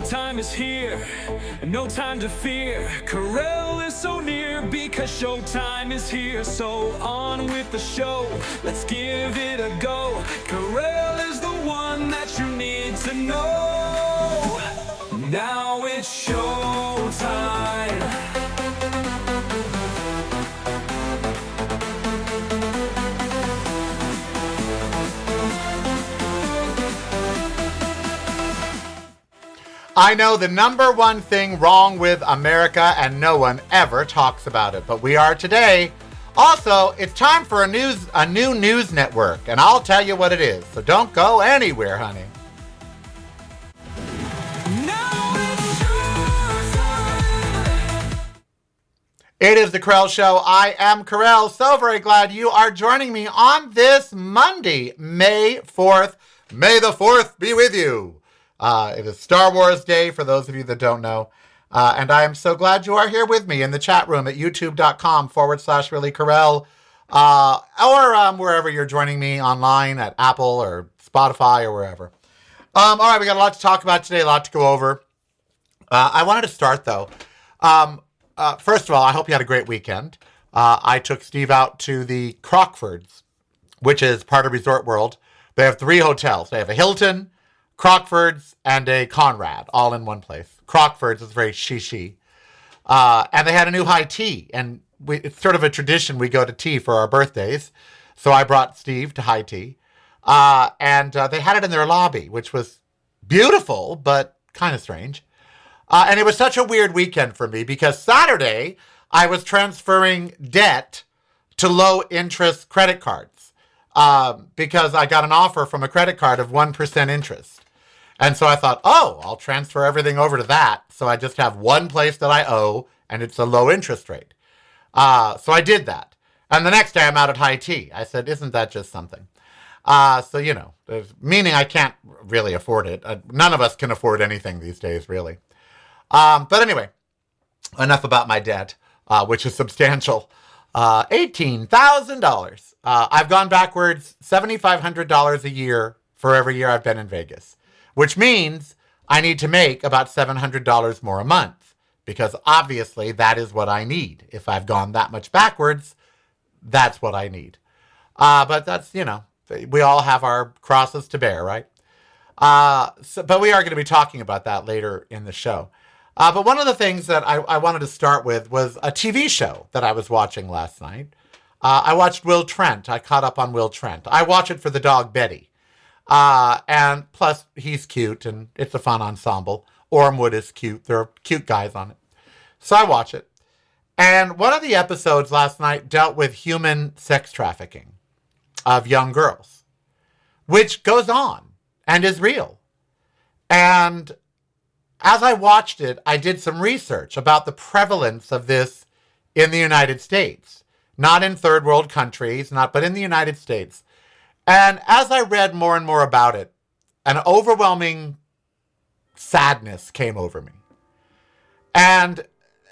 Showtime is here, no time to fear. Karel is so near because showtime is here. So on with the show, let's give it a go. Karel is the one that you need to know. Now it's showtime. I know the number one thing wrong with America, and no one ever talks about it, but we are today. Also, it's time for a new news network, and I'll tell you what it is, so don't go anywhere, honey. It is the Karel Show. I am Karel. So very glad you are joining me on this Monday, May 4th. May the 4th be with you. It is Star Wars Day, for those of you that don't know. And I am so glad you are here with me in the chat room at youtube.com/reallykarel, or wherever you're joining me online at Apple or Spotify or wherever. All right, we got a lot to talk about today, a lot to go over. I wanted to start, though. First of all, I hope you had a great weekend. I took Steve out to the Crockfords, which is part of Resort World. They have 3 hotels. They have a Hilton, Crockfords, and a Conrad, all in one place. Crockfords is very she. And they had a new high tea. And it's sort of a tradition. We go to tea for our birthdays. So I brought Steve to high tea. And they had it in their lobby, which was beautiful, but kind of strange. And it was such a weird weekend for me because Saturday I was transferring debt to low-interest credit cards because I got an offer from a credit card of 1% interest. And so I thought, I'll transfer everything over to that. So I just have one place that I owe, and it's a low interest rate. So I did that. And the next day I'm out at high tea. I said, isn't that just something? So, meaning I can't really afford it. None of us can afford anything these days, really. But anyway, enough about my debt, which is substantial. $18,000. I've gone backwards $7,500 a year for every year I've been in Vegas, which means I need to make about $700 more a month because obviously that is what I need. If I've gone that much backwards, that's what I need. But that's, we all have our crosses to bear, right? But we are going to be talking about that later in the show. But one of the things that I wanted to start with was a TV show that I was watching last night. I watched Will Trent. I caught up on Will Trent. I watch it for the dog Betty. And plus, he's cute, and it's a fun ensemble. Ormwood is cute. There are cute guys on it. So I watch it. And one of the episodes last night dealt with human sex trafficking of young girls, which goes on and is real. And as I watched it, I did some research about the prevalence of this in the United States. Not in third world countries, but in the United States. And as I read more and more about it, an overwhelming sadness came over me. And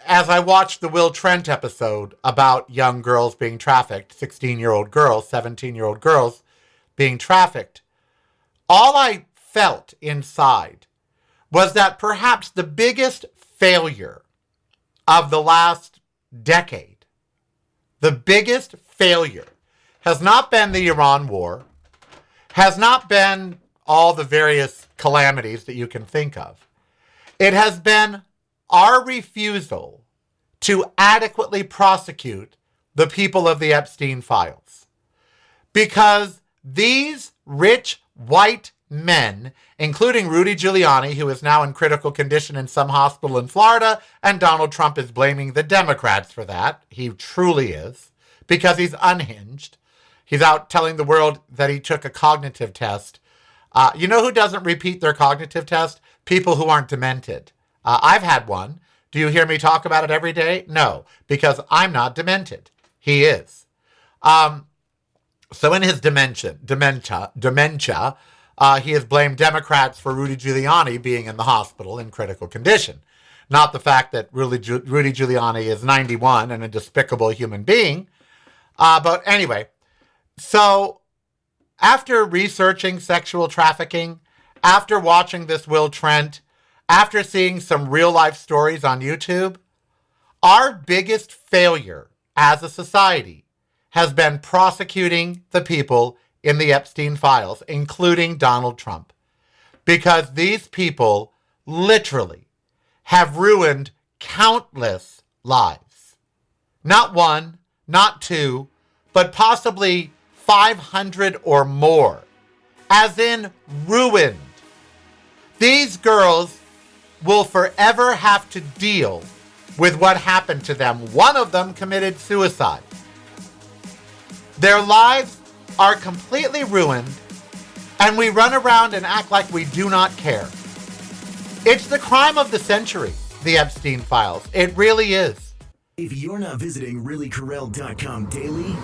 as I watched the Will Trent episode about young girls being trafficked, 16-year-old girls, 17-year-old girls being trafficked, all I felt inside was that perhaps the biggest failure of the last decade, the biggest failure, has not been the Iran war, has not been all the various calamities that you can think of. It has been our refusal to adequately prosecute the people of the Epstein files. Because these rich white men, including Rudy Giuliani, who is now in critical condition in some hospital in Florida, and Donald Trump is blaming the Democrats for that. He truly is, because he's unhinged. He's out telling the world that he took a cognitive test. You know who doesn't repeat their cognitive test? People who aren't demented. I've had one. Do you hear me talk about it every day? No, because I'm not demented. He is. So in his dementia, he has blamed Democrats for Rudy Giuliani being in the hospital in critical condition. Not the fact that Rudy Giuliani is 91 and a despicable human being. But anyway, so after researching sexual trafficking, after watching this Will Trent, after seeing some real life stories on YouTube, our biggest failure as a society has been prosecuting the people in the Epstein files, including Donald Trump, because these people literally have ruined countless lives. Not one, not two, but possibly 500 or more, as in ruined. These girls will forever have to deal with what happened to them. One of them committed suicide. Their lives are completely ruined, and we run around and act like we do not care. It's the crime of the century, the Epstein files. It really is. If you're not visiting reallykarel.com daily,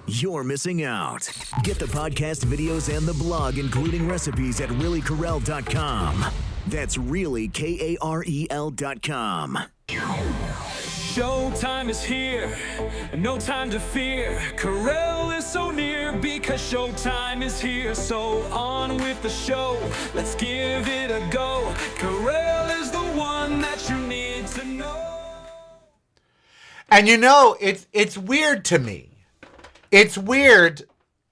you're missing out. Get the podcast, videos, and the blog, including recipes, at reallykarel.com. That's really KAREL.com. Showtime is here, no time to fear. Karel is so near because showtime is here. So on with the show, let's give it a go. Karel is the one that you need to know. And you know, it's weird to me. It's weird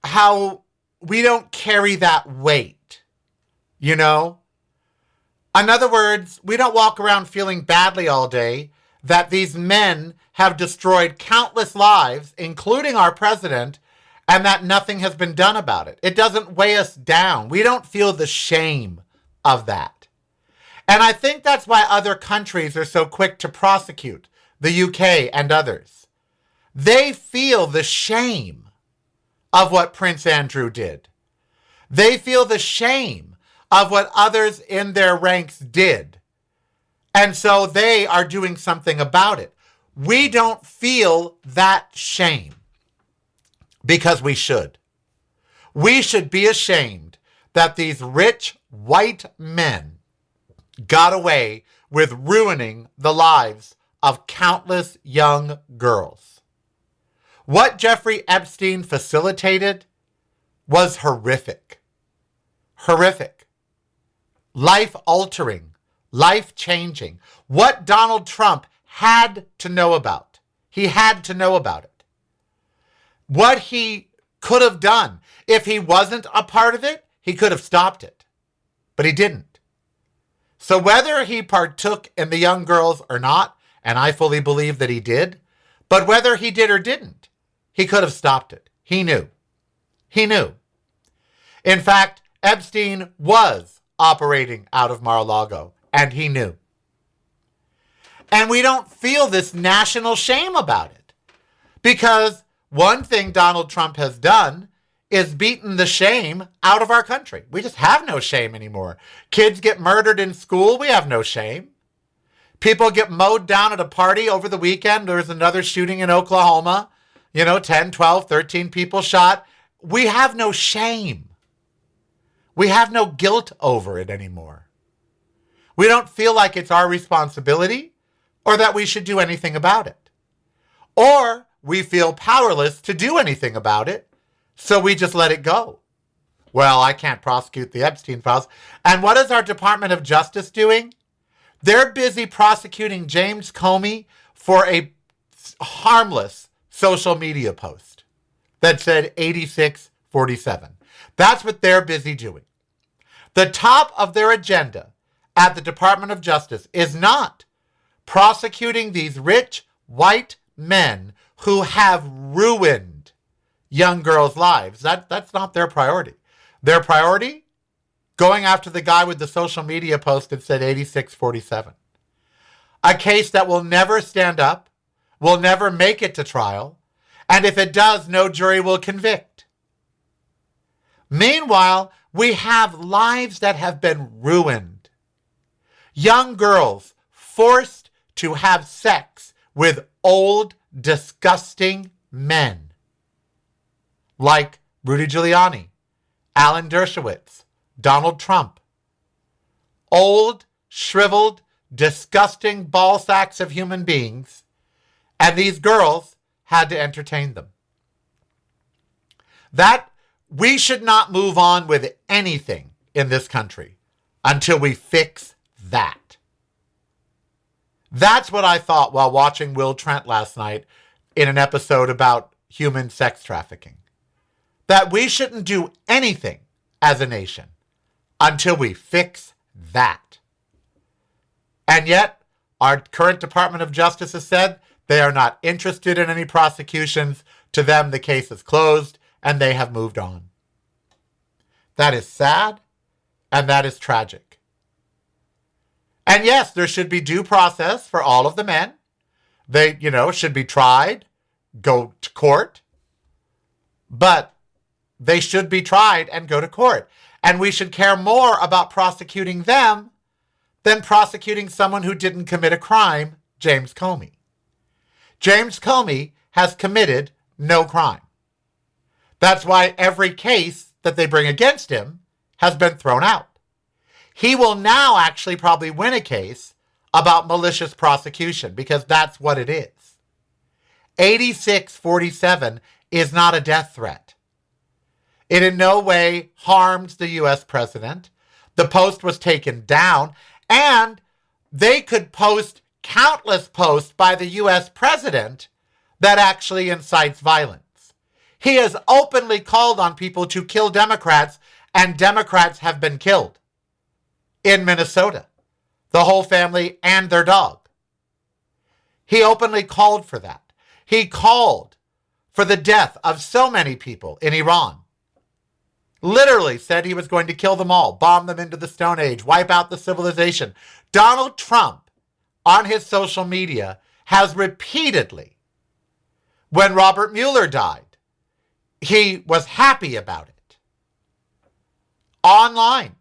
how we don't carry that weight, you know? In other words, we don't walk around feeling badly all day that these men have destroyed countless lives, including our president, and that nothing has been done about it. It doesn't weigh us down. We don't feel the shame of that. And I think that's why other countries are so quick to prosecute, the UK and others. They feel the shame of what Prince Andrew did. They feel the shame of what others in their ranks did. And so they are doing something about it. We don't feel that shame because we should. We should be ashamed that these rich white men got away with ruining the lives of countless young girls. What Jeffrey Epstein facilitated was horrific. Horrific. Life-altering. Life-changing. What Donald Trump had to know about. He had to know about it. What he could have done. If he wasn't a part of it, he could have stopped it. But he didn't. So whether he partook in the young girls or not, and I fully believe that he did, but whether he did or didn't, he could have stopped it. He knew. He knew. In fact, Epstein was operating out of Mar-a-Lago, and he knew. And we don't feel this national shame about it. Because one thing Donald Trump has done is beaten the shame out of our country. We just have no shame anymore. Kids get murdered in school, we have no shame. People get mowed down at a party over the weekend. There was another shooting in Oklahoma. 10, 12, 13 people shot. We have no shame. We have no guilt over it anymore. We don't feel like it's our responsibility or that we should do anything about it. Or we feel powerless to do anything about it, so we just let it go. Well, I can't prosecute the Epstein files. And what is our Department of Justice doing? They're busy prosecuting James Comey for a harmless social media post that said 8647. That's what they're busy doing. The top of their agenda at the Department of Justice is not prosecuting these rich white men who have ruined young girls' lives. That's not their priority. Their priority? Going after the guy with the social media post that said 8647. A case that will never stand up, will never make it to trial, and if it does, no jury will convict. Meanwhile, we have lives that have been ruined. Young girls forced to have sex with old, disgusting men. Like Rudy Giuliani, Alan Dershowitz, Donald Trump. Old, shriveled, disgusting ball sacks of human beings, and these girls had to entertain them. That we should not move on with anything in this country until we fix that. That's what I thought while watching Will Trent last night in an episode about human sex trafficking. That we shouldn't do anything as a nation until we fix that. And yet, our current Department of Justice has said they are not interested in any prosecutions. To them, the case is closed and they have moved on. That is sad and that is tragic. And yes, there should be due process for all of the men. They, should be tried, go to court. But they should be tried and go to court. And we should care more about prosecuting them than prosecuting someone who didn't commit a crime, James Comey. James Comey has committed no crime. That's why every case that they bring against him has been thrown out. He will now actually probably win a case about malicious prosecution because that's what it is. 8647 is not a death threat. It in no way harms the U.S. president. The post was taken down, and they could post countless posts by the U.S. president that actually incites violence. He has openly called on people to kill Democrats, and Democrats have been killed in Minnesota, the whole family and their dog. He openly called for that. He called for the death of so many people in Iran. Literally said he was going to kill them all, bomb them into the Stone Age, wipe out the civilization. Donald Trump, on his social media, has repeatedly, when Robert Mueller died, he was happy about it. Online.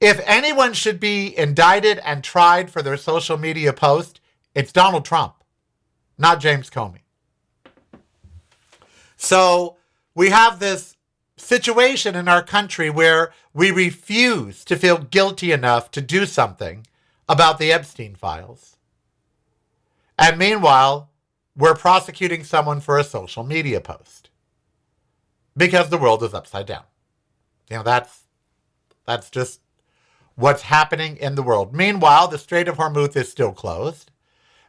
If anyone should be indicted and tried for their social media post, it's Donald Trump, not James Comey. So we have this situation in our country where we refuse to feel guilty enough to do something about the Epstein files. And meanwhile, we're prosecuting someone for a social media post because the world is upside down. That's just what's happening in the world. Meanwhile, the Strait of Hormuz is still closed.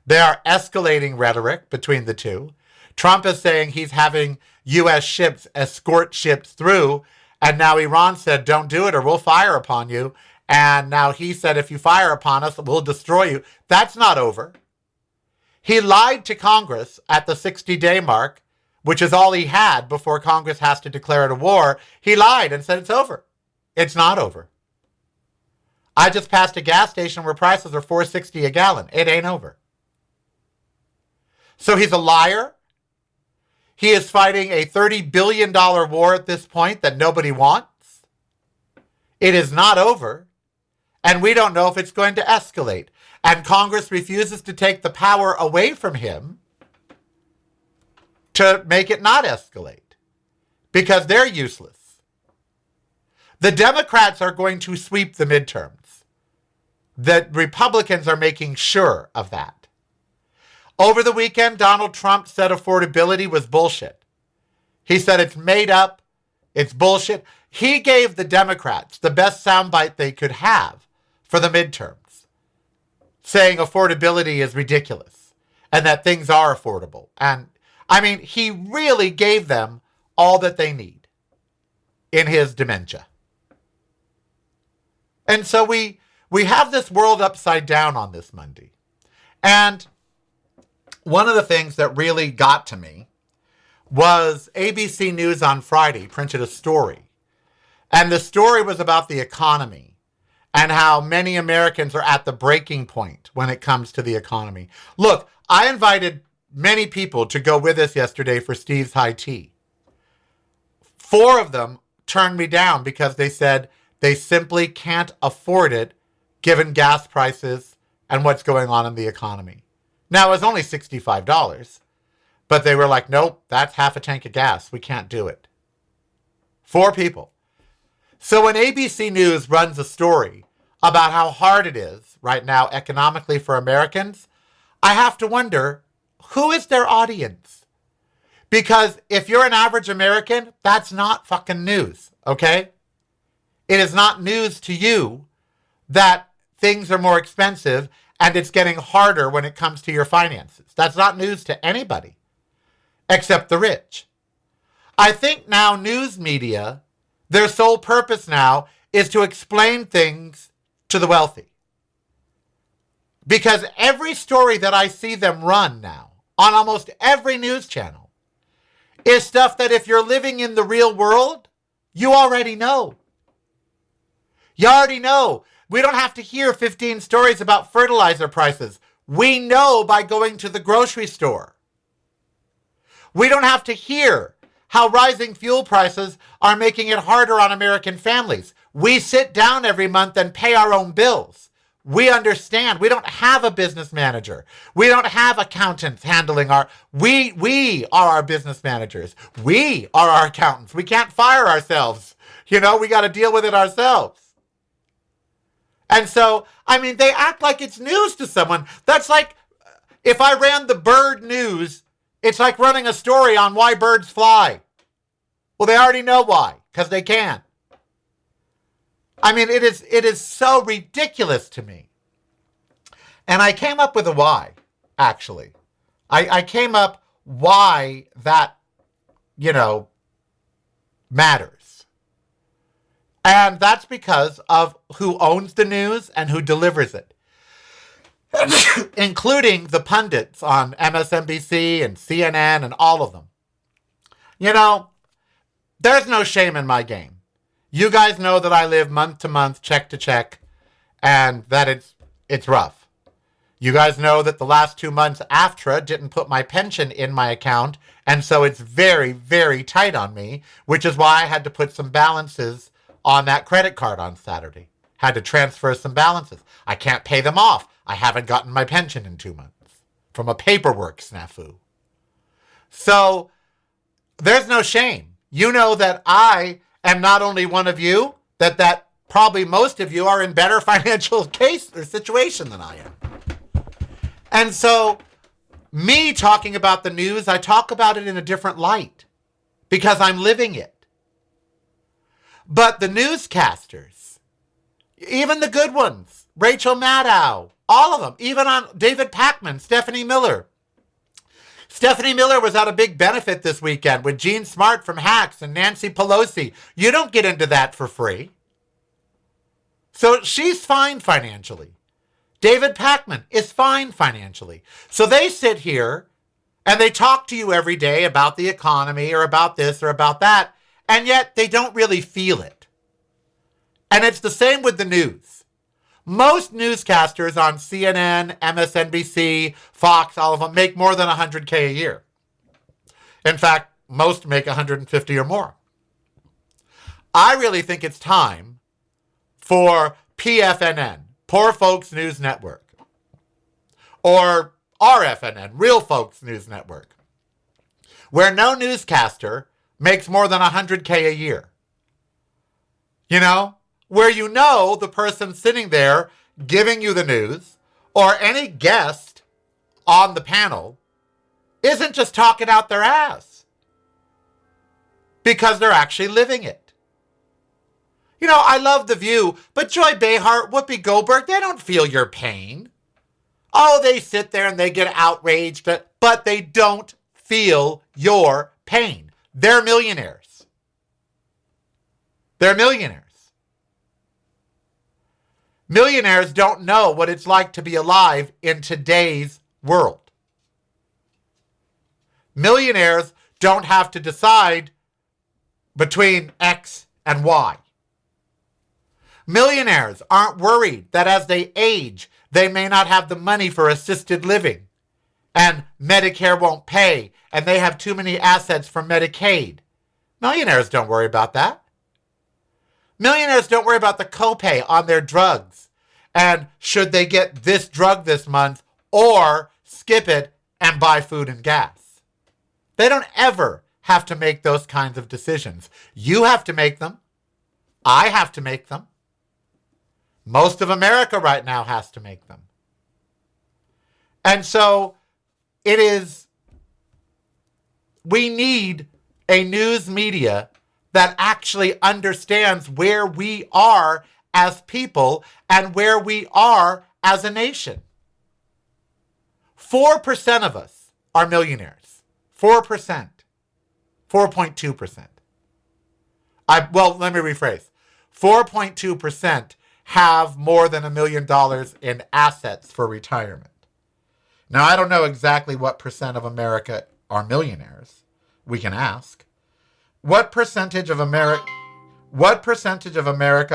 There are escalating rhetoric between the two. Trump is saying he's having U.S. ships escort ships through, and now Iran said, don't do it or we'll fire upon you. And now he said, if you fire upon us, we'll destroy you. That's not over. He lied to Congress at the 60-day mark, which is all he had before Congress has to declare it a war. He lied and said it's over. It's not over. I just passed a gas station where prices are $4.60 a gallon. It ain't over. So he's a liar. He is fighting a $30 billion war at this point that nobody wants. It is not over. And we don't know if it's going to escalate. And Congress refuses to take the power away from him to make it not escalate because they're useless. The Democrats are going to sweep the midterms. The Republicans are making sure of that. Over the weekend, Donald Trump said affordability was bullshit. He said it's made up, it's bullshit. He gave the Democrats the best soundbite they could have for the midterms, saying affordability is ridiculous and that things are affordable. And he really gave them all that they need in his dementia. And so we have this world upside down on this Monday. And one of the things that really got to me was ABC News on Friday printed a story. And the story was about the economy and how many Americans are at the breaking point when it comes to the economy. Look, I invited many people to go with us yesterday for Steve's High Tea. 4 of them turned me down because they said they simply can't afford it given gas prices and what's going on in the economy. Now, it was only $65, but they were like, nope, that's half a tank of gas. We can't do it. 4 people. So when ABC News runs a story about how hard it is right now economically for Americans, I have to wonder, who is their audience? Because if you're an average American, that's not fucking news, okay? It is not news to you that things are more expensive and it's getting harder when it comes to your finances. That's not news to anybody except the rich. I think now news media, their sole purpose now is to explain things to the wealthy. Because every story that I see them run now on almost every news channel is stuff that if you're living in the real world, you already know. You already know. We don't have to hear 15 stories about fertilizer prices. We know by going to the grocery store. We don't have to hear how rising fuel prices are making it harder on American families. We sit down every month and pay our own bills. We understand. We don't have a business manager. We don't have accountants handling we are our business managers. We are our accountants. We can't fire ourselves. We got to deal with it ourselves. And so, they act like it's news to someone. That's like if I ran the bird news, it's like running a story on why birds fly. Well, they already know why, because they can. It is so ridiculous to me. And I came up with a why, actually. I came up why that, matters. And that's because of who owns the news and who delivers it, including the pundits on MSNBC and CNN and all of them. There's no shame in my game. You guys know that I live month to month, check to check, and that it's rough. You guys know that the last 2 months AFTRA didn't put my pension in my account, and so it's very, very tight on me, which is why I had to put some balances on that credit card on Saturday. Had to transfer some balances. I can't pay them off. I haven't gotten my pension in 2 months from a paperwork snafu. So there's no shame. You know that I am not only one of you, that probably most of you are in better financial case or situation than I am. And so me talking about the news, I talk about it in a different light because I'm living it. But the newscasters, even the good ones, Rachel Maddow, all of them, even on David Pakman, Stephanie Miller. Stephanie Miller was at a big benefit this weekend with Gene Smart from Hacks and Nancy Pelosi. You don't get into that for free. So she's fine financially. David Pakman is fine financially. So they sit here and they talk to you every day about the economy or about this or about that. And yet they don't really feel it. And it's the same with the news. Most newscasters on CNN, MSNBC, Fox, all of them make more than $100K a year. In fact, most make 150 or more. I really think it's time for PFNN, Poor Folks News Network, or RFNN, Real Folks News Network, where no newscaster makes more than 100K a year. Where the person sitting there giving you the news or any guest on the panel isn't just talking out their ass because they're actually living it. I love The View, but Joy Behar, Whoopi Goldberg, they don't feel your pain. Oh, they sit there and they get outraged, but they don't feel your pain. They're millionaires. They're millionaires. Millionaires don't know what it's like to be alive in today's world. Millionaires don't have to decide between X and Y. Millionaires aren't worried that as they age, they may not have the money for assisted living and Medicare won't pay and they have too many assets for Medicaid. Millionaires don't worry about that. Millionaires don't worry about the copay on their drugs and should they get this drug this month or skip it and buy food and gas. They don't ever have to make those kinds of decisions. You have to make them. I have to make them. Most of America right now has to make them. And so we need a news media that actually understands where we are as people and where we are as a nation. 4% of us are millionaires. 4%. 4.2%. Well, let me rephrase. 4.2% have more than $1 million in assets for retirement. Now, I don't know exactly what percent of America are millionaires. We can ask. What percentage of America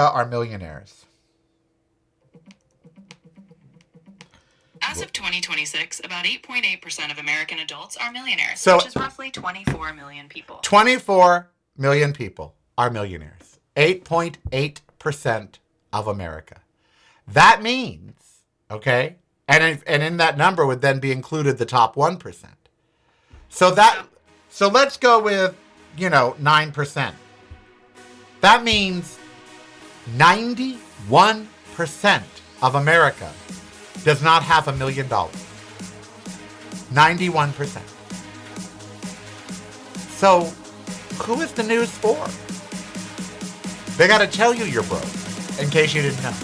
are millionaires? As of 2026, about 8.8% of American adults are millionaires, So- which is roughly 24 million people. 24 million people are millionaires. 8.8% of America. That means, okay, and in that number would then be included the top 1%. So let's go with, 9%. That means 91% of America does not have $1 million. 91%. So who is the news for? They got to tell you you're broke, in case you didn't know.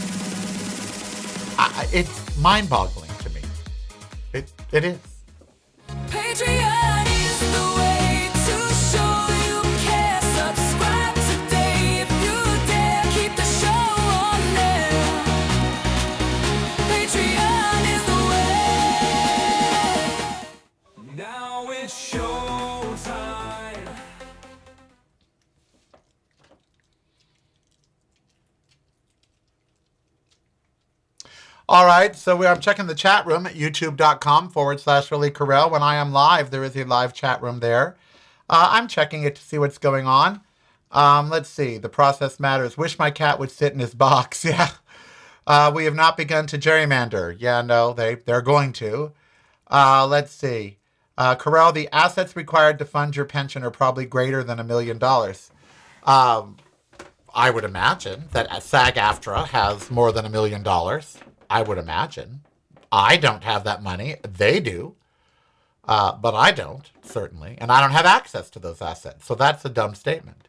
It's mind-boggling to me. It is. Patreon is the way to show you care. Subscribe today if you dare. Keep the show on there. Patreon is the way. Now it's showtime. All right, so I'm checking the chat room at youtube.com/Really Karel. When I am live, there is a live chat room there. I'm checking it to see what's going on. Let's see. The process matters. Wish my cat would sit in his box. Yeah. We have not begun to gerrymander. Yeah, no, they're going to. Let's see. Karel, the assets required to fund your pension are probably greater than $1 million. I would imagine that SAG-AFTRA has more than $1 million. I would imagine. I don't have that money. They do. But I don't, certainly. And I don't have access to those assets. So that's a dumb statement.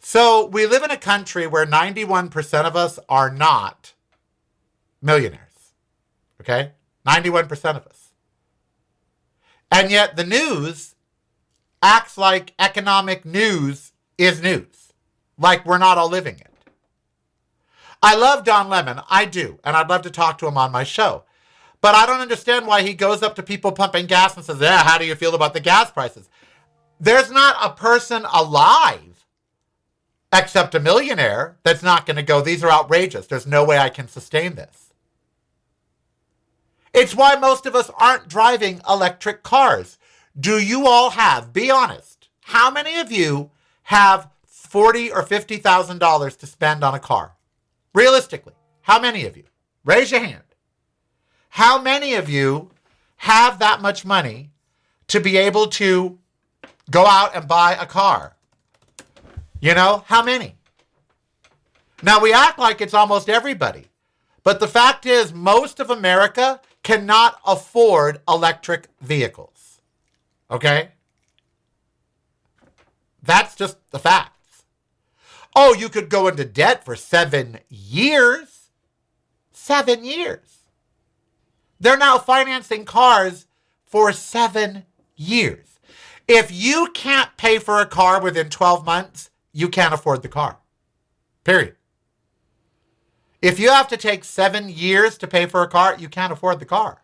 So we live in a country where 91% of us are not millionaires. Okay? 91% of us. And yet the news acts like economic news is news. Like we're not all living it. I love Don Lemon. I do. And I'd love to talk to him on my show. But I don't understand why he goes up to people pumping gas and says, yeah, how do you feel about the gas prices? There's not a person alive, except a millionaire, that's not going to go, these are outrageous. There's no way I can sustain this. It's why most of us aren't driving electric cars. Do you all have, be honest, how many of you have $40,000 or $50,000 to spend on a car? Realistically, how many of you? Raise your hand. How many of you have that much money to be able to go out and buy a car? How many? Now, we act like it's almost everybody. But the fact is, most of America cannot afford electric vehicles. Okay? That's just the facts. Oh, you could go into debt for 7 years. 7 years. They're now financing cars for 7 years. If you can't pay for a car within 12 months, you can't afford the car. Period. If you have to take 7 years to pay for a car, you can't afford the car.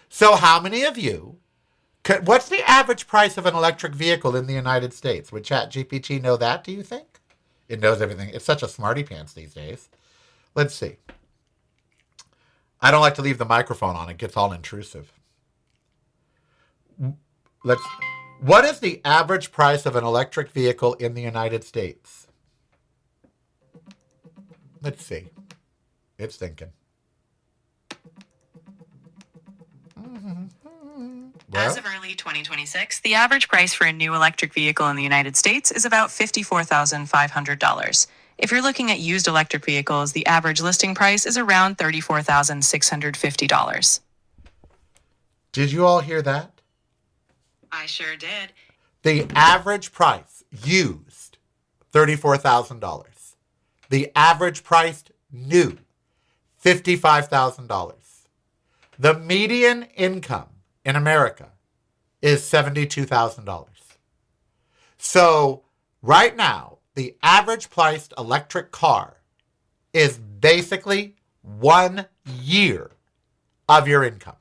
So how many of you, what's the average price of an electric vehicle in the United States? Would ChatGPT know that, do you think? It knows everything. It's such a smarty pants these days. Let's see. I don't like to leave the microphone on. It gets all intrusive. What is the average price of an electric vehicle in the United States? Let's see. It's thinking. As of early 2026, the average price for a new electric vehicle in the United States is about $54,500. If you're looking at used electric vehicles, the average listing price is around $34,650. Did you all hear that? I sure did. The average price used, $34,000. the average price new, $55,000. The median income in America is $72,000. So right now, the average priced electric car is basically 1 year of your income.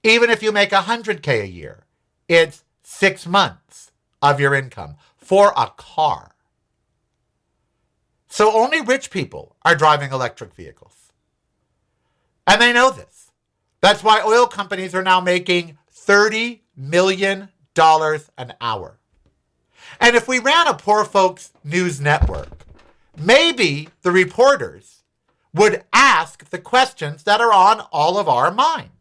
Even if you make $100K a year, it's 6 months of your income for a car. So only rich people are driving electric vehicles. And they know this. That's why oil companies are now making $30 million an hour. And if we ran a poor folks news network, maybe the reporters would ask the questions that are on all of our minds.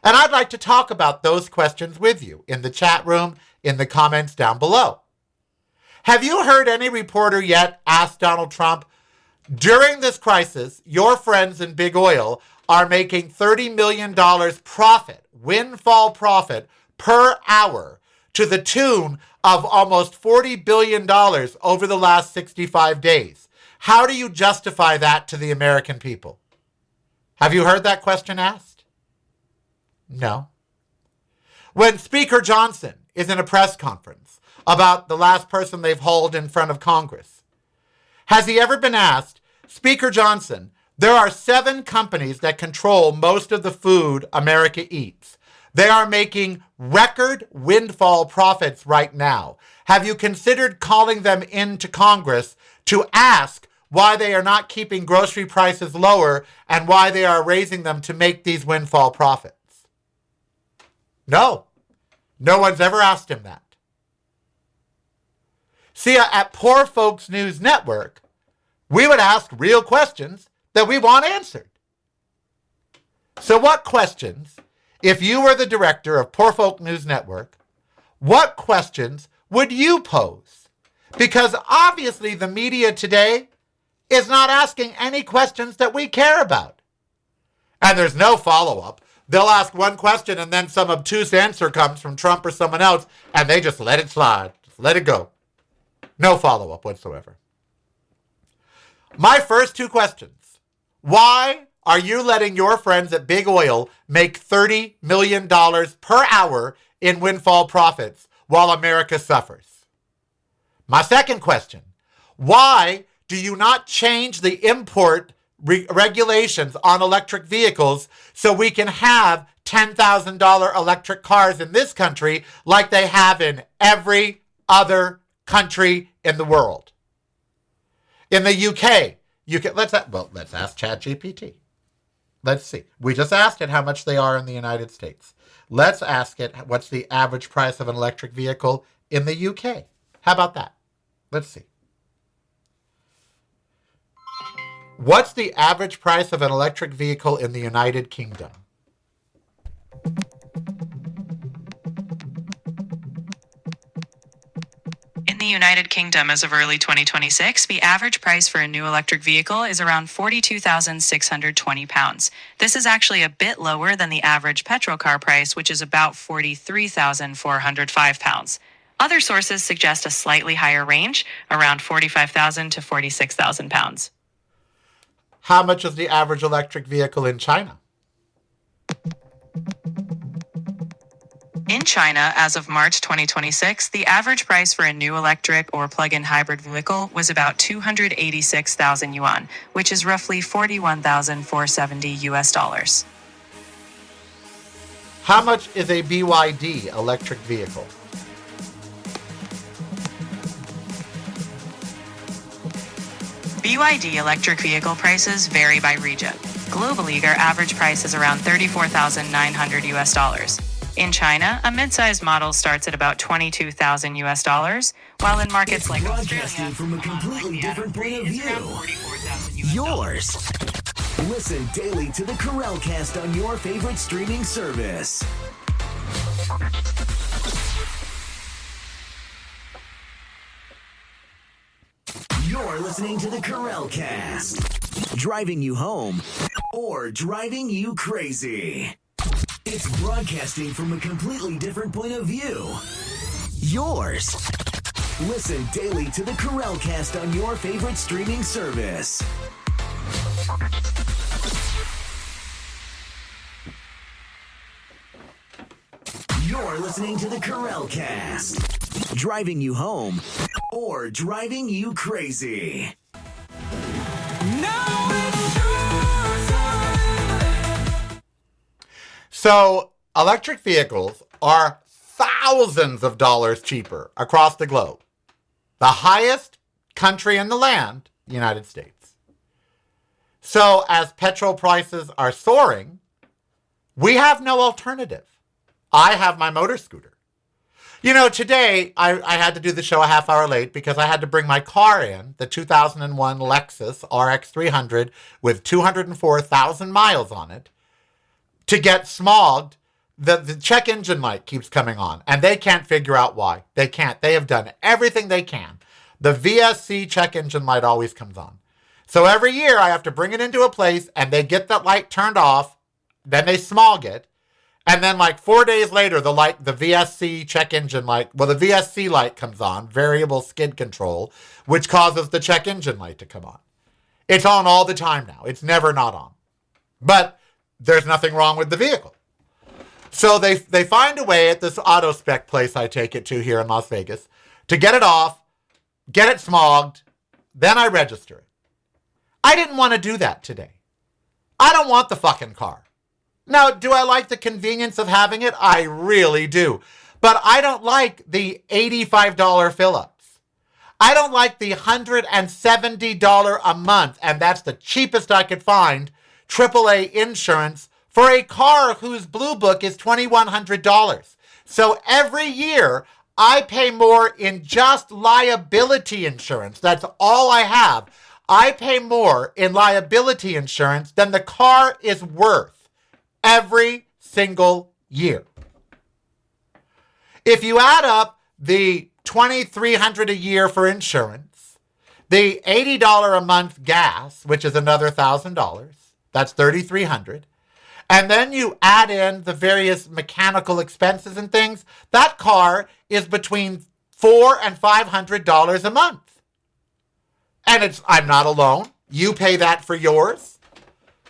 And I'd like to talk about those questions with you in the chat room, in the comments down below. Have you heard any reporter yet ask Donald Trump, during this crisis, your friends in big oil are making $30 million profit, windfall profit per hour to the tune of almost $40 billion over the last 65 days. How do you justify that to the American people? Have you heard that question asked? No. When Speaker Johnson is in a press conference about the last person they've hauled in front of Congress, has he ever been asked, Speaker Johnson, there are 7 companies that control most of the food America eats. They are making record windfall profits right now. Have you considered calling them into Congress to ask why they are not keeping grocery prices lower and why they are raising them to make these windfall profits? No. No one's ever asked him that. See, at Poor Folks News Network, we would ask real questions that we want answered. So what questions, if you were the director of Poor Folk News Network, what questions would you pose? Because obviously the media today is not asking any questions that we care about. And there's no follow-up. They'll ask one question and then some obtuse answer comes from Trump or someone else, and they just let it slide. Just let it go. No follow-up whatsoever. My first 2 questions. Why are you letting your friends at Big Oil make $30 million per hour in windfall profits while America suffers? My second question. Why do you not change the import regulations on electric vehicles so we can have $10,000 electric cars in this country like they have in every other country in the world? In the UK, let's ask ChatGPT. Let's see. We just asked it how much they are in the United States. Let's ask it what's the average price of an electric vehicle in the UK. How about that? Let's see. What's the average price of an electric vehicle in the United Kingdom? In the United Kingdom, as of early 2026, the average price for a new electric vehicle is around £42,620. This is actually a bit lower than the average petrol car price, which is about £43,405. Other sources suggest a slightly higher range, around £45,000 to £46,000. How much is the average electric vehicle in China? In China, as of March 2026, the average price for a new electric or plug-in hybrid vehicle was about 286,000 yuan, which is roughly $41,470. How much is a BYD electric vehicle? BYD electric vehicle prices vary by region. Globally, their average price is around $34,900. In China, a mid-sized model starts at about $22,000, while in markets like Broadcasting Australia, from a completely different point of view. $44,000. Yours. Listen daily to the Karel Cast on your favorite streaming service. You're listening to the Karel Cast. Driving you home or driving you crazy. It's broadcasting from a completely different point of view. Yours. Listen daily to the Karel Cast on your favorite streaming service. You're listening to the Karel Cast. Driving you home or driving you crazy. Now it's your time. So electric vehicles are thousands of dollars cheaper across the globe. The highest country in the land, United States. So as petrol prices are soaring, we have no alternative. I have my motor scooter. You know, today I had to do the show a half hour late because I had to bring my car in, the 2001 Lexus RX 300 with 204,000 miles on it, to get smogged. The check engine light keeps coming on, and they can't figure out why. They can't. They have done everything they can. The VSC check engine light always comes on. So every year I have to bring it into a place, and they get that light turned off, then they smog it, and then like 4 days later, the VSC check engine light, well, the VSC light comes on, variable skid control, which causes the check engine light to come on. It's on all the time now. It's never not on. But there's nothing wrong with the vehicle. So they find a way at this auto spec place I take it to here in Las Vegas to get it off, get it smogged, then I register it. I didn't want to do that today. I don't want the fucking car. Now, do I like the convenience of having it? I really do. But I don't like the $85 fill-ups. I don't like the $170 a month, and that's the cheapest I could find, AAA insurance for a car whose Blue Book is $2,100. So every year, I pay more in just liability insurance. That's all I have. I pay more in liability insurance than the car is worth every single year. If you add up the $2,300 a year for insurance, the $80 a month gas, which is another $1,000, that's $3,300, and then you add in the various mechanical expenses and things, that car is between $400 and $500 a month. And I'm not alone. You pay that for yours.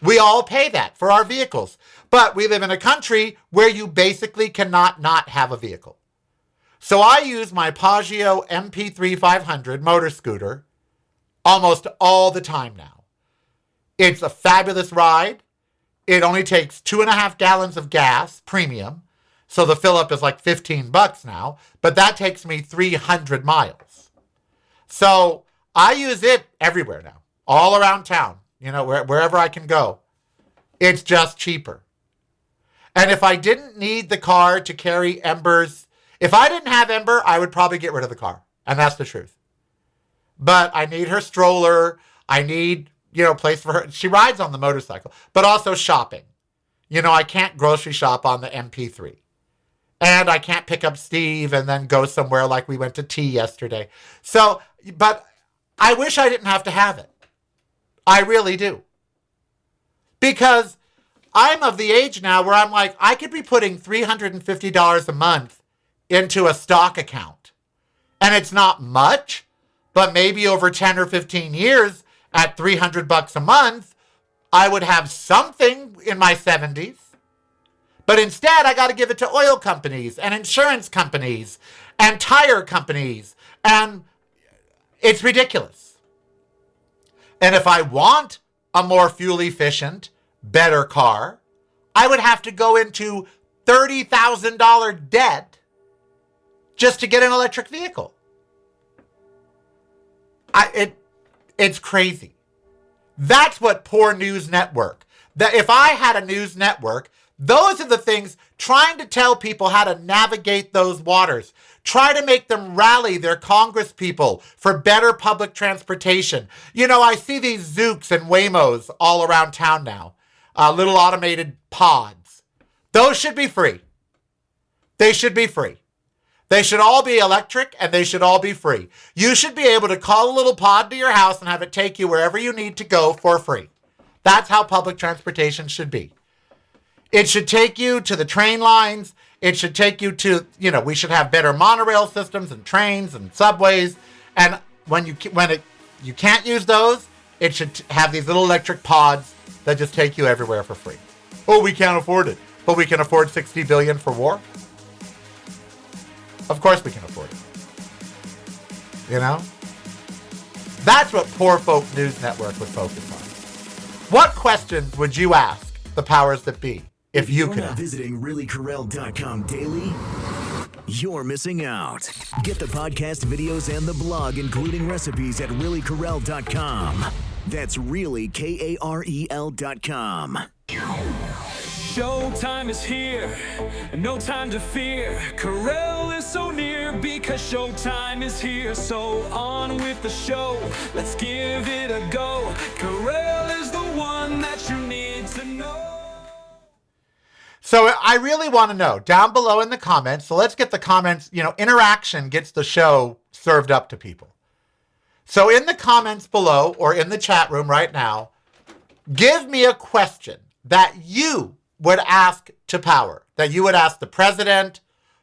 We all pay that for our vehicles. But we live in a country where you basically cannot not have a vehicle. So I use my Pageo MP3 500 motor scooter almost all the time now. It's a fabulous ride. It only takes 2.5 gallons of gas, premium. So the fill up is like $15 now, but that takes me 300 miles. So I use it everywhere now, all around town, you know, wherever I can go. It's just cheaper. And if I didn't need the car to carry Ember's, if I didn't have Ember, I would probably get rid of the car. And that's the truth. But I need her stroller. I need, a place for her. She rides on the motorcycle, but also shopping. I can't grocery shop on the MP3. And I can't pick up Steve and then go somewhere like we went to tea yesterday. So, but I wish I didn't have to have it. I really do. Because I'm of the age now where I'm like, I could be putting $350 a month into a stock account. And it's not much, but maybe over 10 or 15 years at $300 a month, I would have something in my 70s. But instead, I got to give it to oil companies and insurance companies and tire companies. And it's ridiculous. And if I want a more fuel efficient, better car, I would have to go into $30,000 debt just to get an electric vehicle. It's crazy. That's what poor news network. That if I had a news network, those are the things trying to tell people how to navigate those waters. Try to make them rally their Congress people for better public transportation. I see these Zooks and Waymos all around town now. Little automated pods. Those should be free. They should be free. They should all be electric and they should all be free. You should be able to call a little pod to your house and have it take you wherever you need to go for free. That's how public transportation should be. It should take you to the train lines. It should take you to, we should have better monorail systems and trains and subways. And when you can't use those, it should have these little electric pods that just take you everywhere for free. Oh, we can't afford it, but we can afford $60 billion for war. Of course we can afford it. That's what Poor Folk News Network would focus on. What questions would you ask the powers that be if you could ask? Visiting reallykarel.com daily, you're missing out. Get the podcast videos and the blog, including recipes, at reallykarel.com. That's really KAREL.com. Showtime is here, no time to fear. Karel is so near because showtime is here. So on with the show, let's give it a go. Karel is the one that you need to know. So I really want to know down below in the comments. So let's get the comments, interaction gets the show served up to people. So in the comments below or in the chat room right now, give me a question that you would ask to power, that you would ask the president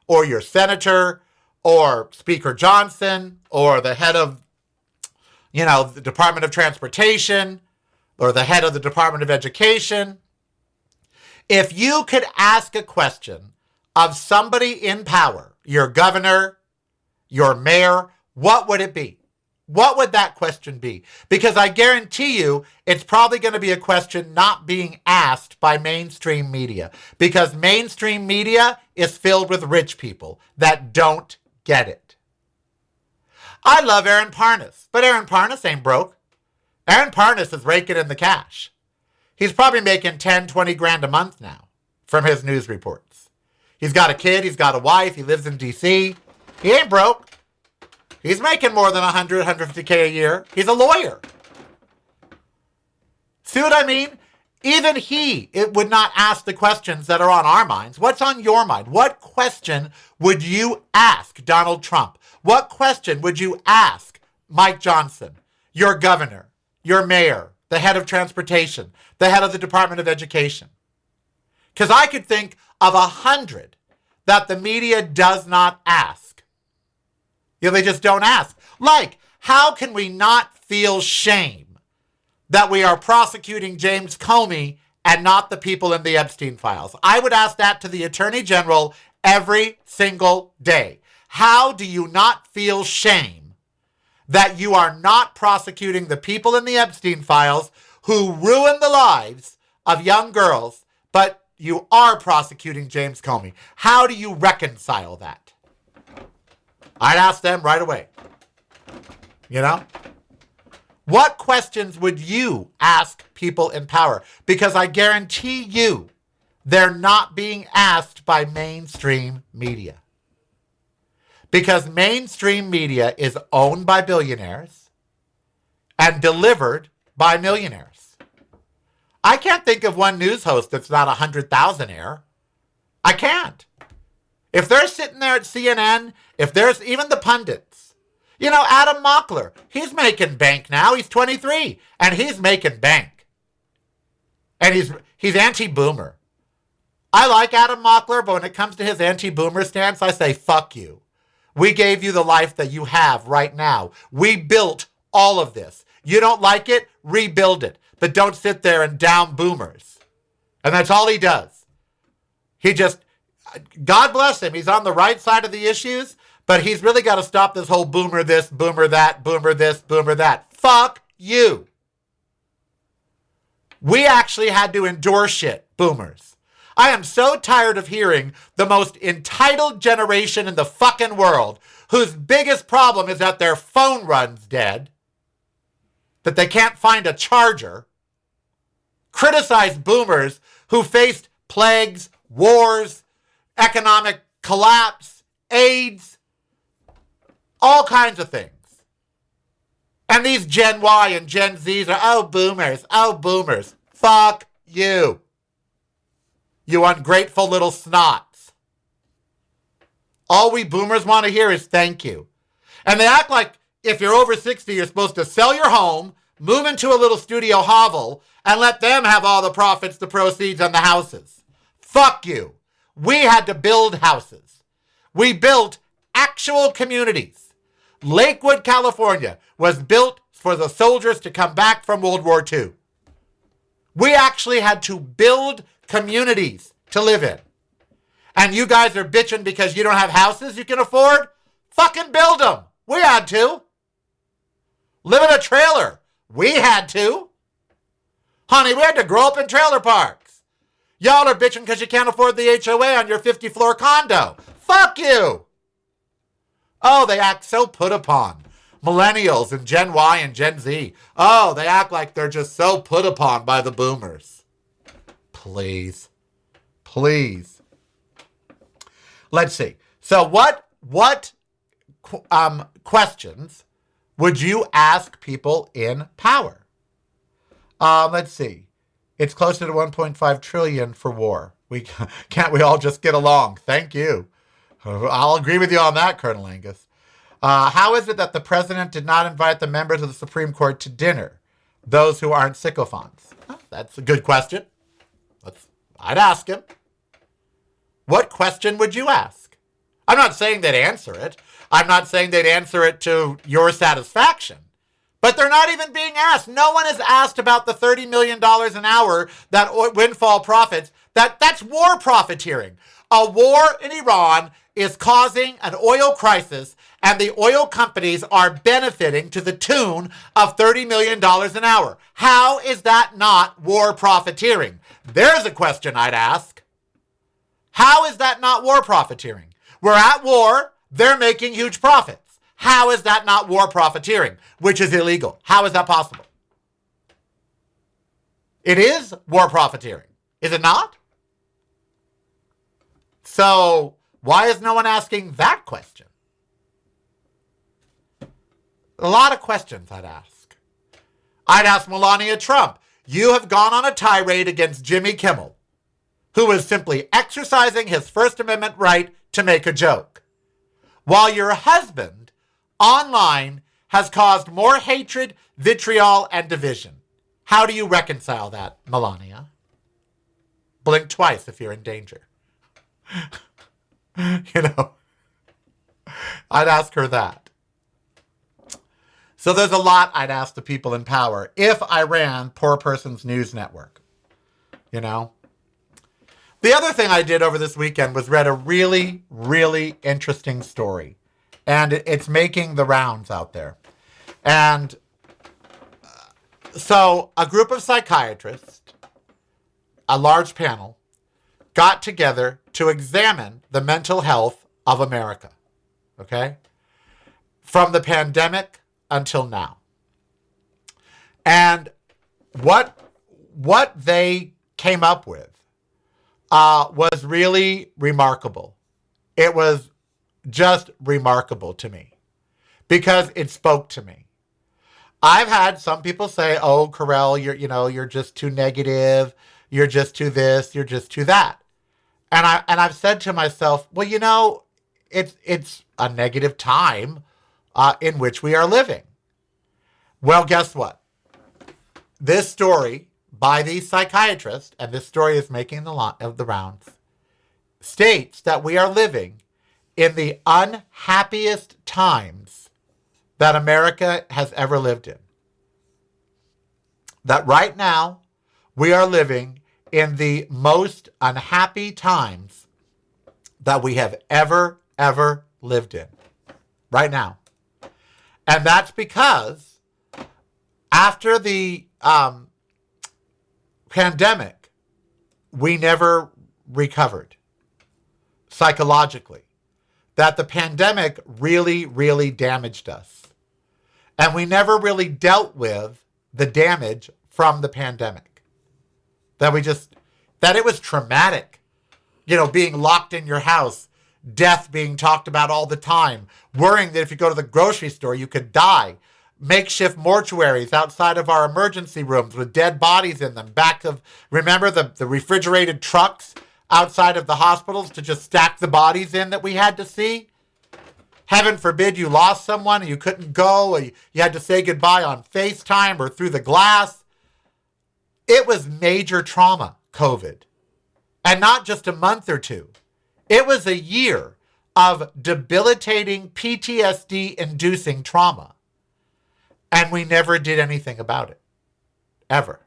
or your senator or Speaker Johnson or the head of, the Department of Transportation or the head of the Department of Education. If you could ask a question of somebody in power, your governor, your mayor, what would it be? What would that question be? Because I guarantee you it's probably going to be a question not being asked by mainstream media, because mainstream media is filled with rich people that don't get it. I love Aaron Parnas, but Aaron Parnas ain't broke. Aaron Parnas is raking in the cash. He's probably making 10, 20 grand a month now from his news reports. He's got a kid, he's got a wife, he lives in D.C. He ain't broke. He's making more than 100, 150K a year. He's a lawyer. See what I mean? Even it would not ask the questions that are on our minds. What's on your mind? What question would you ask Donald Trump? What question would you ask Mike Johnson, your governor, your mayor, the head of transportation, the head of the Department of Education? Because I could think of 100 that the media does not ask. They just don't ask. Like, how can we not feel shame that we are prosecuting James Comey and not the people in the Epstein files? I would ask that to the Attorney General every single day. How do you not feel shame that you are not prosecuting the people in the Epstein files who ruined the lives of young girls, but you are prosecuting James Comey? How do you reconcile that? I'd ask them right away. What questions would you ask people in power? Because I guarantee you they're not being asked by mainstream media. Because mainstream media is owned by billionaires and delivered by millionaires. I can't think of one news host that's not 100,000-aire. I can't. If they're sitting there at CNN, if there's even the pundits, Adam Mockler, he's making bank now. He's 23 and he's making bank. And he's anti-boomer. I like Adam Mockler, but when it comes to his anti-boomer stance, I say, fuck you. We gave you the life that you have right now. We built all of this. You don't like it? Rebuild it. But don't sit there and down boomers. And that's all he does. God bless him. He's on the right side of the issues, but he's really got to stop this whole boomer this, boomer that, boomer this, boomer that. Fuck you. We actually had to endure shit, boomers. I am so tired of hearing the most entitled generation in the fucking world, whose biggest problem is that their phone runs dead, that they can't find a charger, criticize boomers who faced plagues, wars, economic collapse, AIDS, all kinds of things. And these Gen Y and Gen Zs are, oh, boomers. Fuck you. You ungrateful little snots. All we boomers want to hear is thank you. And they act like if you're over 60, you're supposed to sell your home, move into a little studio hovel, and let them have all the profits, the proceeds, and the houses. Fuck you. We had to build houses. We built actual communities. Lakewood, California was built for the soldiers to come back from World War II. We actually had to build communities to live in. And you guys are bitching because you don't have houses you can afford? Fucking build them. We had to. Live in a trailer. We had to. Honey, we had to grow up in trailer parks. Y'all are bitching because you can't afford the HOA on your 50-floor condo. Fuck you. Oh, they act so put upon. Millennials and Gen Y and Gen Z. Oh, they act like they're just so put upon by the boomers. Please. Please. Let's see. So what questions would you ask people in power? Let's see. It's closer to 1.5 trillion for war. Can't we all just get along? Thank you. I'll agree with you on that, Colonel Angus. How is it that the president did not invite the members of the Supreme Court to dinner? Those who aren't sycophants. That's a good question. I'd ask him. What question would you ask? I'm not saying they'd answer it. I'm not saying they'd answer it to your satisfaction. But they're not even being asked. No one is asked about the $30 million an hour, that windfall profits. That's war profiteering. A war in Iran is causing an oil crisis, and the oil companies are benefiting to the tune of $30 million an hour. How is that not war profiteering? There's a question I'd ask. How is that not war profiteering? We're at war. They're making huge profits. How is that not war profiteering, which is illegal? How is that possible? It is war profiteering, is it not? So why is no one asking that question? A lot of questions I'd ask. I'd ask Melania Trump. You have gone on a tirade against Jimmy Kimmel, who is simply exercising his First Amendment right to make a joke, while your husband online has caused more hatred, vitriol, and division. How do you reconcile that, Melania? Blink twice if you're in danger. I'd ask her that. So there's a lot I'd ask the people in power if I ran Poor Person's News Network. The other thing I did over this weekend was read a really, really interesting story. And it's making the rounds out there. And so a group of psychiatrists, a large panel, got together to examine the mental health of America, okay? From the pandemic until now. And what they came up with was really remarkable. It was just remarkable to me because it spoke to me. I've had some people say, "Oh, Karel, you're just too negative. You're just too this. You're just too that." And I've said to myself, well, it's a negative time in which we are living. Well, guess what? This story by these psychiatrists, and this story is making the rounds, states that we are living in the unhappiest times that America has ever lived in. That right now, we are living in the most unhappy times that we have ever lived in. Right now. And that's because after the pandemic, we never recovered psychologically. That the pandemic really, really damaged us. And we never really dealt with the damage from the pandemic. That it was traumatic. Being locked in your house, death being talked about all the time, worrying that if you go to the grocery store, you could die. Makeshift mortuaries outside of our emergency rooms with dead bodies in them. Remember the refrigerated trucks outside of the hospitals to just stack the bodies in that we had to see? Heaven forbid you lost someone and you couldn't go, or you had to say goodbye on FaceTime or through the glass. It was major trauma, COVID. And not just a month or two. It was a year of debilitating PTSD-inducing trauma. And we never did anything about it. Ever.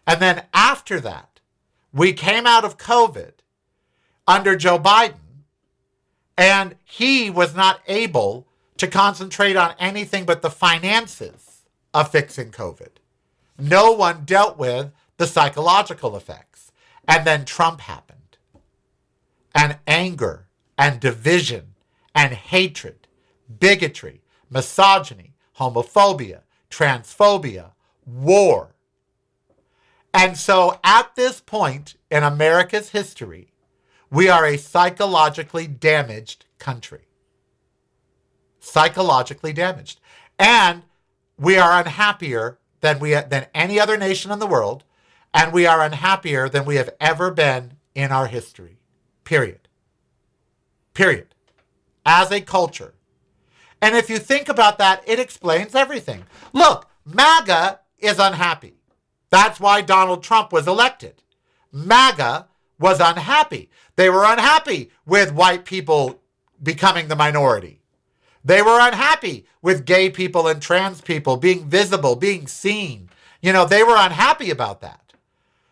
And then after that, we came out of COVID under Joe Biden, and he was not able to concentrate on anything but the finances of fixing COVID. No one dealt with the psychological effects. And then Trump happened. And anger and division and hatred, bigotry, misogyny, homophobia, transphobia, war. And so at this point in America's history, we are a psychologically damaged country. Psychologically damaged. And we are unhappier than any other nation in the world, and we are unhappier than we have ever been in our history. Period. Period. As a culture. And if you think about that, it explains everything. Look, MAGA is unhappy. That's why Donald Trump was elected. MAGA was unhappy. They were unhappy with white people becoming the minority. They were unhappy with gay people and trans people being visible, being seen. They were unhappy about that.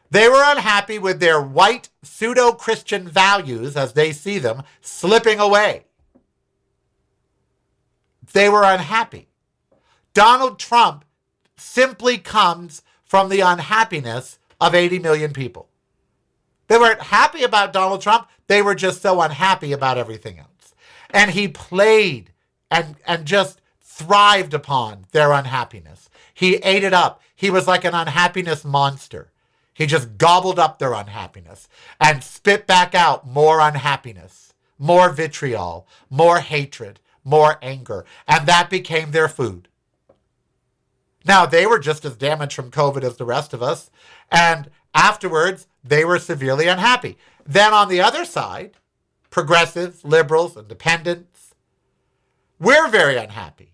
They were unhappy with their white pseudo-Christian values, as they see them, slipping away. They were unhappy. Donald Trump simply comes from the unhappiness of 80 million people. They weren't happy about Donald Trump. They were just so unhappy about everything else. And he played and just thrived upon their unhappiness. He ate it up. He was like an unhappiness monster. He just gobbled up their unhappiness and spit back out more unhappiness, more vitriol, more hatred, more anger. And that became their food. Now, they were just as damaged from COVID as the rest of us. And afterwards, they were severely unhappy. Then on the other side, progressives, liberals, independents, we're very unhappy.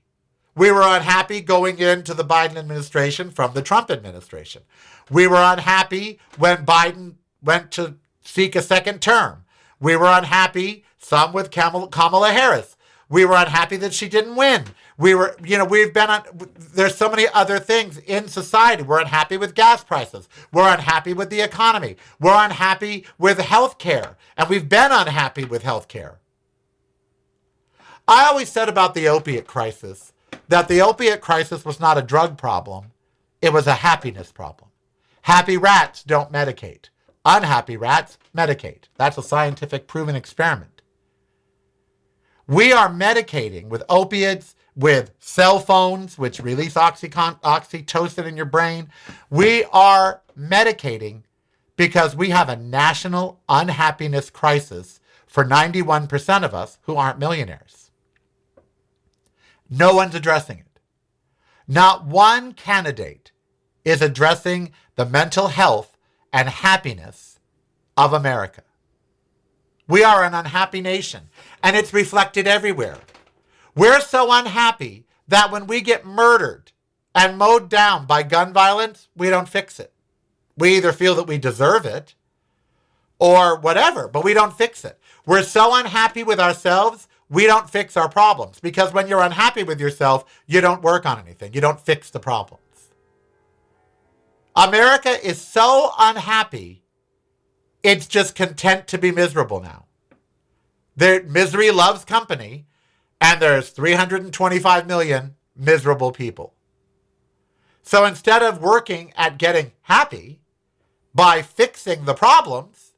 We were unhappy going into the Biden administration from the Trump administration. We were unhappy when Biden went to seek a second term. We were unhappy, some with Kamala Harris. We were unhappy that she didn't win. There's so many other things in society. We're unhappy with gas prices. We're unhappy with the economy. We're unhappy with health care. And we've been unhappy with health care. I always said about the opiate crisis that the opiate crisis was not a drug problem. It was a happiness problem. Happy rats don't medicate. Unhappy rats medicate. That's a scientific proven experiment. We are medicating with opiates, with cell phones, which release oxytocin in your brain. We are medicating because we have a national unhappiness crisis for 91% of us who aren't millionaires. No one's addressing it. Not one candidate is addressing the mental health and happiness of America. We are an unhappy nation, and it's reflected everywhere. We're so unhappy that when we get murdered and mowed down by gun violence, we don't fix it. We either feel that we deserve it or whatever, but we don't fix it. We're so unhappy with ourselves, we don't fix our problems. Because when you're unhappy with yourself, you don't work on anything. You don't fix the problems. America is so unhappy, it's just content to be miserable now. Misery loves company, and there's 325 million miserable people. So instead of working at getting happy by fixing the problems,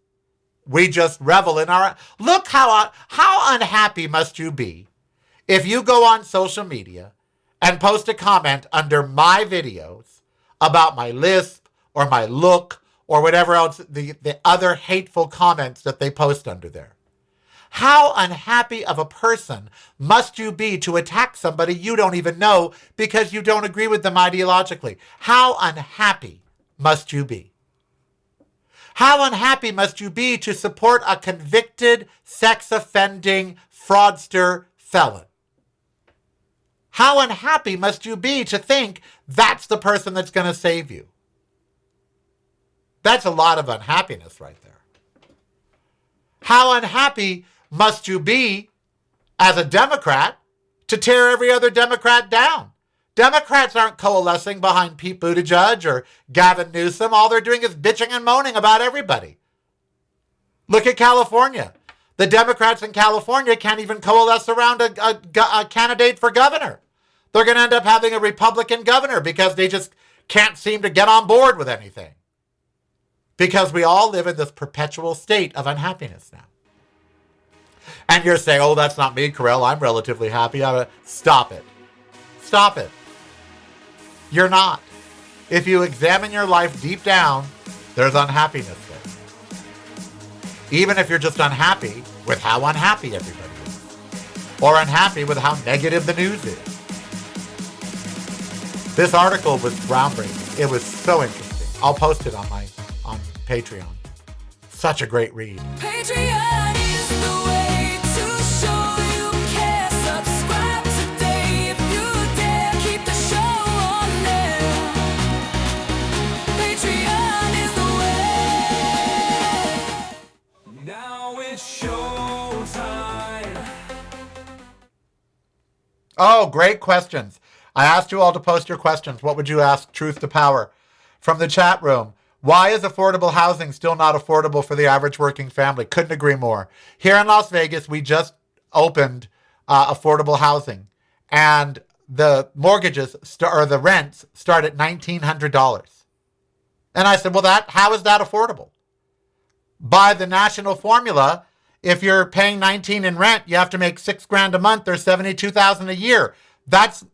we just revel in our... Look how unhappy must you be if you go on social media and post a comment under my videos about my lisp or my look or whatever else, the other hateful comments that they post under there. How unhappy of a person must you be to attack somebody you don't even know because you don't agree with them ideologically? How unhappy must you be? How unhappy must you be to support a convicted, sex-offending, fraudster felon? How unhappy must you be to think that's the person that's going to save you? That's a lot of unhappiness right there. How unhappy must you be as a Democrat to tear every other Democrat down? Democrats aren't coalescing behind Pete Buttigieg or Gavin Newsom. All they're doing is bitching and moaning about everybody. Look at California. The Democrats in California can't even coalesce around a candidate for governor. They're going to end up having a Republican governor because they just can't seem to get on board with anything. Because we all live in this perpetual state of unhappiness now. And you're saying, oh, that's not me, Karel. I'm relatively happy. Stop it. Stop it. You're not. If you examine your life deep down, there's unhappiness there. Even if you're just unhappy with how unhappy everybody is. Or unhappy with how negative the news is. This article was groundbreaking. It was so interesting. I'll post it on Patreon. Such a great read. Patreon is the way to show you care. Subscribe today if you dare. Keep the show on there. Patreon is the way. Now it's showtime. Oh, great questions. I asked you all to post your questions. What would you ask Truth to Power? From the chat room. Why is affordable housing still not affordable for the average working family? Couldn't agree more. Here in Las Vegas, we just opened affordable housing, and the mortgages or the rents start at $1,900. And I said, well, how is that affordable? By the national formula, if you're paying $19 in rent, you have to make $6,000 a month or $72,000 a year. That's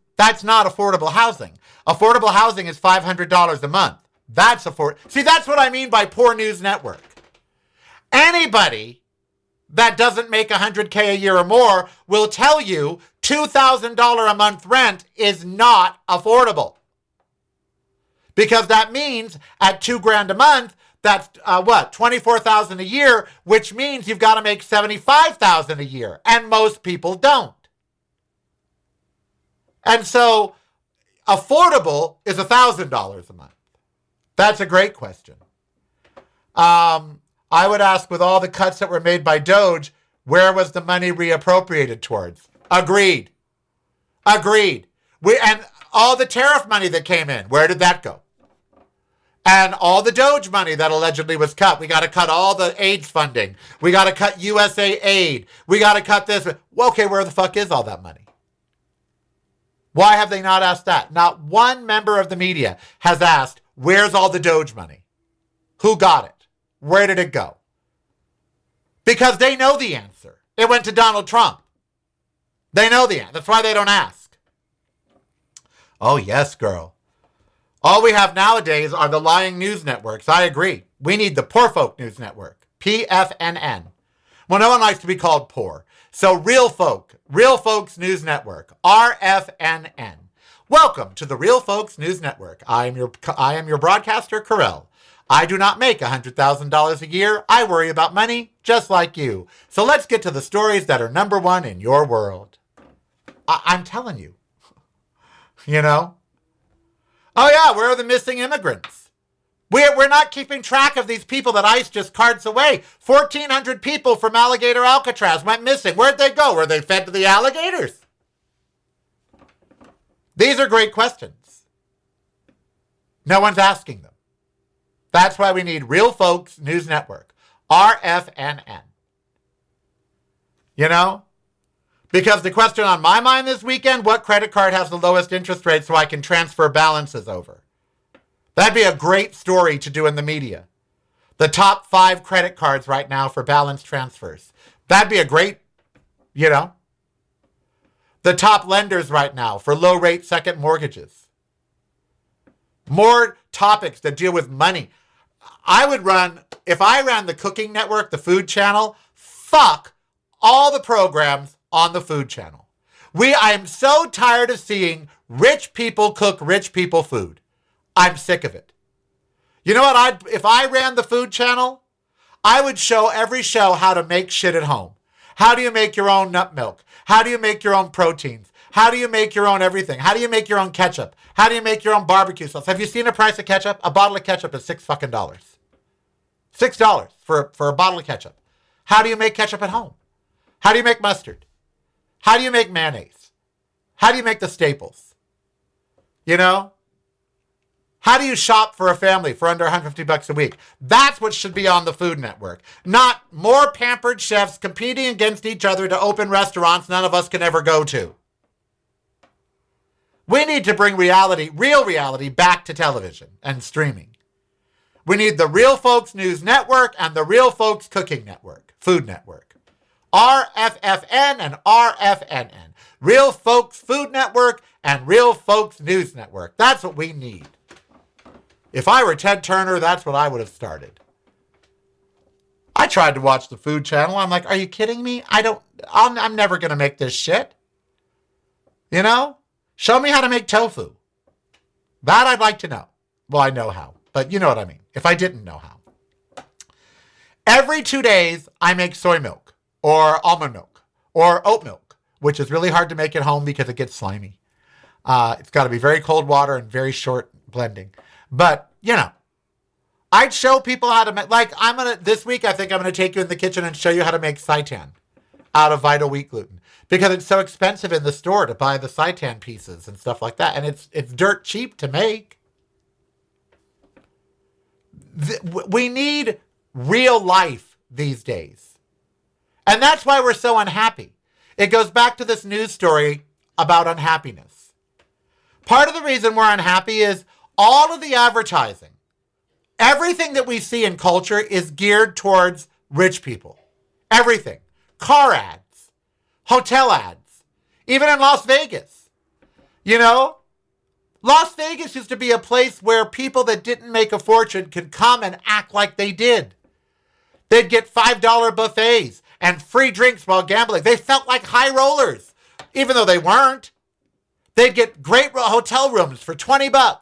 not affordable housing. Affordable housing is $500 a month. That's See, that's what I mean by poor news network. Anybody that doesn't make $100K a year or more will tell you $2,000 a month rent is not affordable. Because that means at $2,000 a month, that's $24,000 a year, which means you've got to make $75,000 a year. And most people don't. And so affordable is $1,000 a month. That's a great question. I would ask, with all the cuts that were made by Doge, where was the money reappropriated towards? Agreed. And all the tariff money that came in, where did that go? And all the Doge money that allegedly was cut. We got to cut all the AIDS funding. We got to cut USA aid. We got to cut this. Well, okay, where the fuck is all that money? Why have they not asked that? Not one member of the media has asked, where's all the Doge money? Who got it? Where did it go? Because they know the answer. It went to Donald Trump. They know the answer. That's why they don't ask. Oh, yes, girl. All we have nowadays are the lying news networks. I agree. We need the Poor Folk News Network, PFNN. Well, no one likes to be called poor. So Real Folks News Network, RFNN. Welcome to the Real Folks News Network. I am your broadcaster, Karel. I do not make $100,000 a year. I worry about money just like you. So let's get to the stories that are number one in your world. I'm telling you. You know? Oh yeah, where are the missing immigrants? We're not keeping track of these people that ICE just carts away. 1,400 people from Alligator Alcatraz went missing. Where'd they go? Were they fed to the alligators? These are great questions. No one's asking them. That's why we need Real Folks News Network, RFNN. You know? Because the question on my mind this weekend, what credit card has the lowest interest rate so I can transfer balances over? That'd be a great story to do in the media. The top 5 credit cards right now for balance transfers. That'd be a great, you know. The top lenders right now for low rate second mortgages. More topics that deal with money. If I ran the Cooking Network, the Food Channel, fuck all the programs on the Food Channel. I am so tired of seeing rich people cook rich people food. I'm sick of it. You know what? If I ran the Food Channel, I would show every show how to make shit at home. How do you make your own nut milk? How do you make your own proteins? How do you make your own everything? How do you make your own ketchup? How do you make your own barbecue sauce? Have you seen the price of ketchup? A bottle of ketchup is $6 fucking dollars. $6 for a bottle of ketchup. How do you make ketchup at home? How do you make mustard? How do you make mayonnaise? How do you make the staples? You know? How do you shop for a family for under $150 a week? That's what should be on the Food Network. Not more pampered chefs competing against each other to open restaurants none of us can ever go to. We need to bring reality, real reality, back to television and streaming. We need the Real Folks News Network and the Real Folks Cooking Network, Food Network. RFFN and RFNN. Real Folks Food Network and Real Folks News Network. That's what we need. If I were Ted Turner, that's what I would have started. I tried to watch the Food Channel. I'm like, are you kidding me? I'm never going to make this shit. You know? Show me how to make tofu. That I'd like to know. Well, I know how, but you know what I mean. If I didn't know how. Every 2 days, I make soy milk or almond milk or oat milk, which is really hard to make at home because it gets slimy. It's got to be very cold water and very short blending. But, you know, I'd show people how to make, like, this week, I think I'm going to take you in the kitchen and show you how to make seitan out of Vital Wheat gluten because it's so expensive in the store to buy the seitan pieces and stuff like that. And it's dirt cheap to make. We need real life these days. And that's why we're so unhappy. It goes back to this news story about unhappiness. Part of the reason we're unhappy is all of the advertising, everything that we see in culture is geared towards rich people. Everything. Car ads, hotel ads, even in Las Vegas. You know, Las Vegas used to be a place where people that didn't make a fortune could come and act like they did. They'd get $5 buffets and free drinks while gambling. They felt like high rollers, even though they weren't. They'd get great hotel rooms for $20.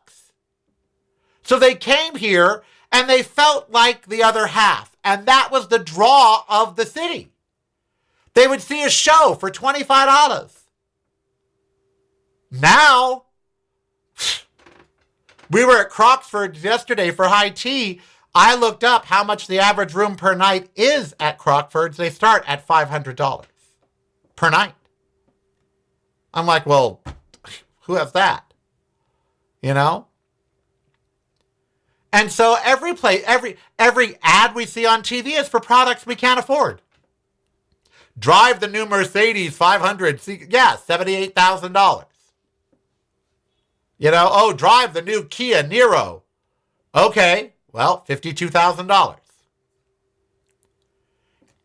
So they came here and they felt like the other half. And that was the draw of the city. They would see a show for $25. Now, we were at Crockford's yesterday for high tea. I looked up how much the average room per night is at Crockford's. They start at $500 per night. I'm like, well, who has that? You know? And so every ad we see on TV is for products we can't afford. Drive the new Mercedes 500. Yeah, $78,000. You know, oh, drive the new Kia Niro. Okay, well, $52,000.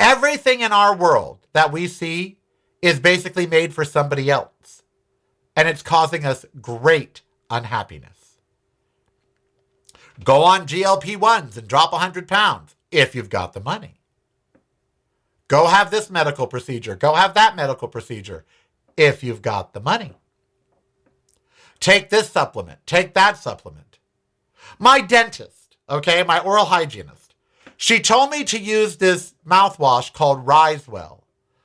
Everything in our world that we see is basically made for somebody else. And it's causing us great unhappiness. Go on GLP-1s and drop 100 pounds if you've got the money. Go have this medical procedure. Go have that medical procedure if you've got the money. Take this supplement. Take that supplement. My dentist, okay, my oral hygienist, she told me to use this mouthwash called Risewell.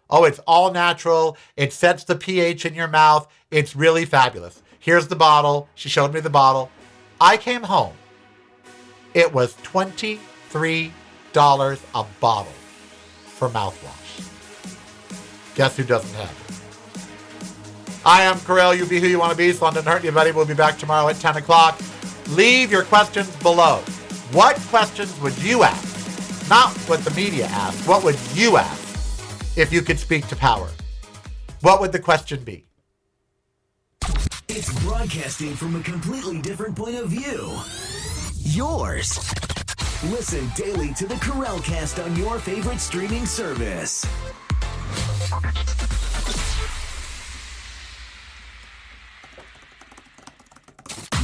Oh, it's all natural. It sets the pH in your mouth. It's really fabulous. Here's the bottle. She showed me the bottle. I came home. It was $23 a bottle for mouthwash. Guess who doesn't have it? I am Karel. You be who you want to be. So London hurt you, buddy. We'll be back tomorrow at 10 o'clock. Leave your questions below. What questions would you ask? Not what the media asks. What would you ask if you could speak to power? What would the question be? It's broadcasting from a completely different point of view. Yours. Listen daily to the Karel Cast on your favorite streaming service.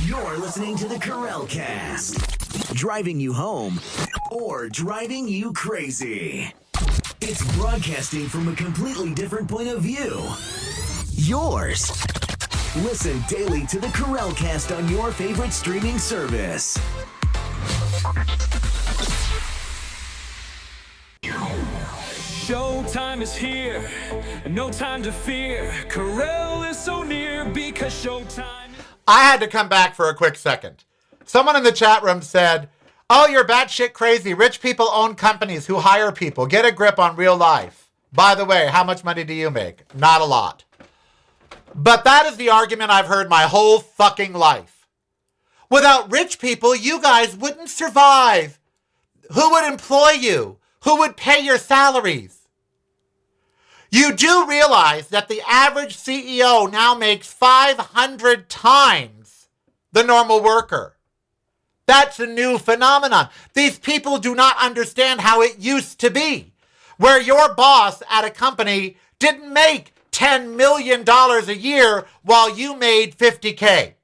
You're listening to the Karel Cast. Driving you home or driving you crazy. It's broadcasting from a completely different point of view. Yours. Listen daily to the Karel Cast on your favorite streaming service. Showtime is here, no time to fear. Karel is so near because showtime. I had to come back for a quick second. Someone in the chat room said, Oh, you're batshit crazy. Rich people own companies who hire people. Get a grip on real life. By the way, how much money do you make? Not a lot. But that is the argument I've heard my whole fucking life. Without rich people, you guys wouldn't survive. Who would employ you? Who would pay your salaries? You do realize that the average CEO now makes 500 times the normal worker. That's a new phenomenon. These people do not understand how it used to be, where your boss at a company didn't make $10 million a year while you made $50K.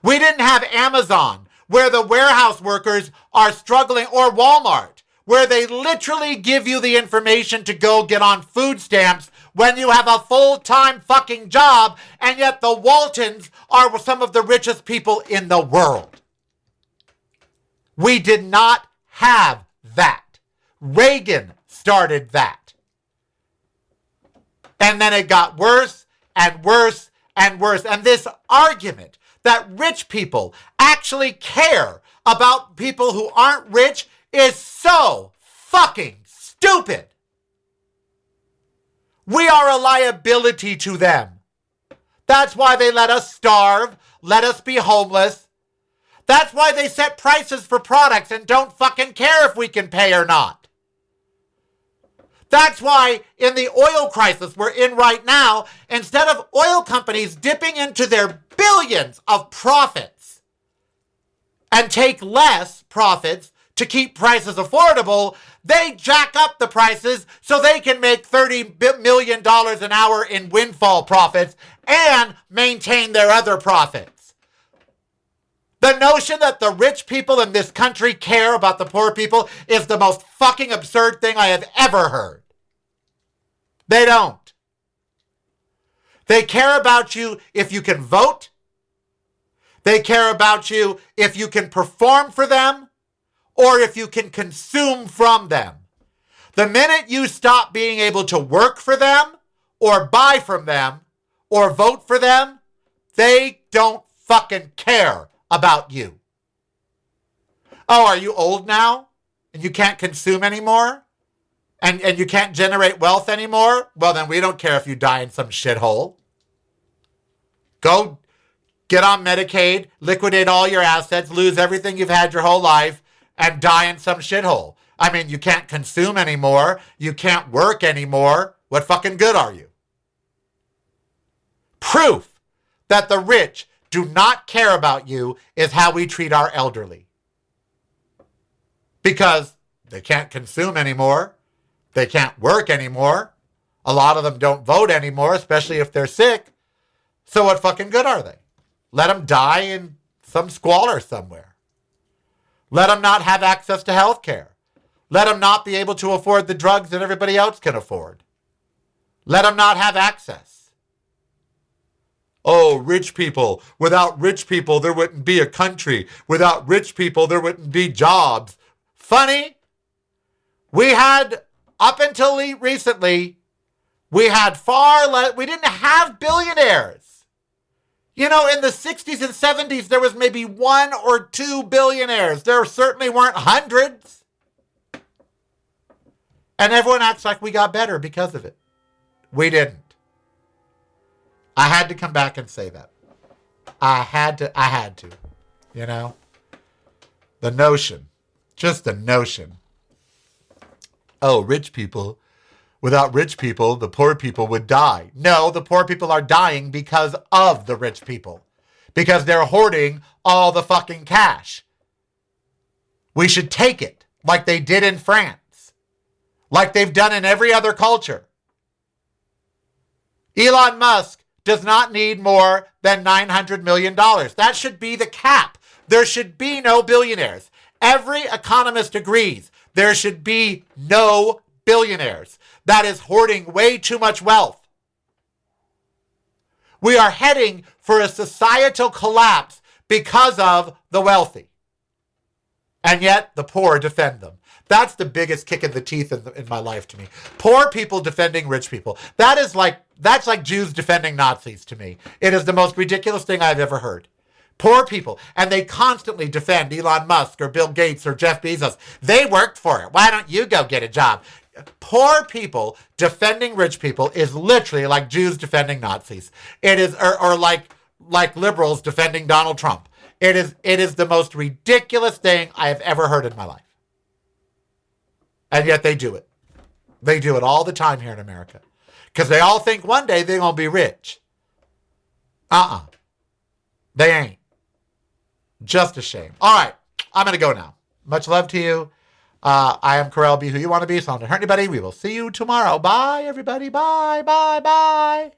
We didn't have Amazon, where the warehouse workers are struggling, or Walmart, where they literally give you the information to go get on food stamps when you have a full-time fucking job, and yet the Waltons are some of the richest people in the world. We did not have that. Reagan started that. And then it got worse and worse and worse. And this argument that rich people actually care about people who aren't rich is so fucking stupid. We are a liability to them. That's why they let us starve, let us be homeless. That's why they set prices for products and don't fucking care if we can pay or not. That's why in the oil crisis we're in right now, instead of oil companies dipping into their billions of profits and take less profits to keep prices affordable, they jack up the prices so they can make $30 million an hour in windfall profits and maintain their other profits. The notion that the rich people in this country care about the poor people is the most fucking absurd thing I have ever heard. They don't. They care about you if you can vote. They care about you if you can perform for them or if you can consume from them. The minute you stop being able to work for them or buy from them or vote for them, they don't fucking care about you. Oh, are you old now and you can't consume anymore? And you can't generate wealth anymore? Well, then we don't care if you die in some shithole. Go get on Medicaid, liquidate all your assets, lose everything you've had your whole life, and die in some shithole. I mean, you can't consume anymore. You can't work anymore. What fucking good are you? Proof that the rich do not care about you is how we treat our elderly. Because they can't consume anymore. They can't work anymore. A lot of them don't vote anymore, especially if they're sick. So what fucking good are they? Let them die in some squalor somewhere. Let them not have access to health care. Let them not be able to afford the drugs that everybody else can afford. Let them not have access. Oh, rich people. Without rich people, there wouldn't be a country. Without rich people, there wouldn't be jobs. Funny. We had, up until recently, we had far less, we didn't have billionaires. You know, in the 60s and 70s, there was maybe 1 or 2 billionaires. There certainly weren't hundreds. And everyone acts like we got better because of it. We didn't. I had to come back and say that. I had to, you know. The notion, just the notion. Oh, rich people. Without rich people, the poor people would die. No, the poor people are dying because of the rich people. Because they're hoarding all the fucking cash. We should take it like they did in France. Like they've done in every other culture. Elon Musk does not need more than $900 million. That should be the cap. There should be no billionaires. Every economist agrees there should be no billionaires. That is hoarding way too much wealth. We are heading for a societal collapse because of the wealthy. And yet the poor defend them. That's the biggest kick in the teeth in my life to me. Poor people defending rich people. That's like Jews defending Nazis to me. It is the most ridiculous thing I've ever heard. Poor people. And they constantly defend Elon Musk or Bill Gates or Jeff Bezos. They worked for it. Why don't you go get a job? Poor people defending rich people is literally like Jews defending Nazis. It is, or like liberals defending Donald Trump. It is the most ridiculous thing I have ever heard in my life. And yet they do it. They do it all the time here in America. Because they all think one day they're going to be rich. They ain't. Just a shame. All right. I'm going to go now. Much love to you. I am Karel. Be who you want to be. So don't hurt anybody. We will see you tomorrow. Bye, everybody. Bye, bye, bye.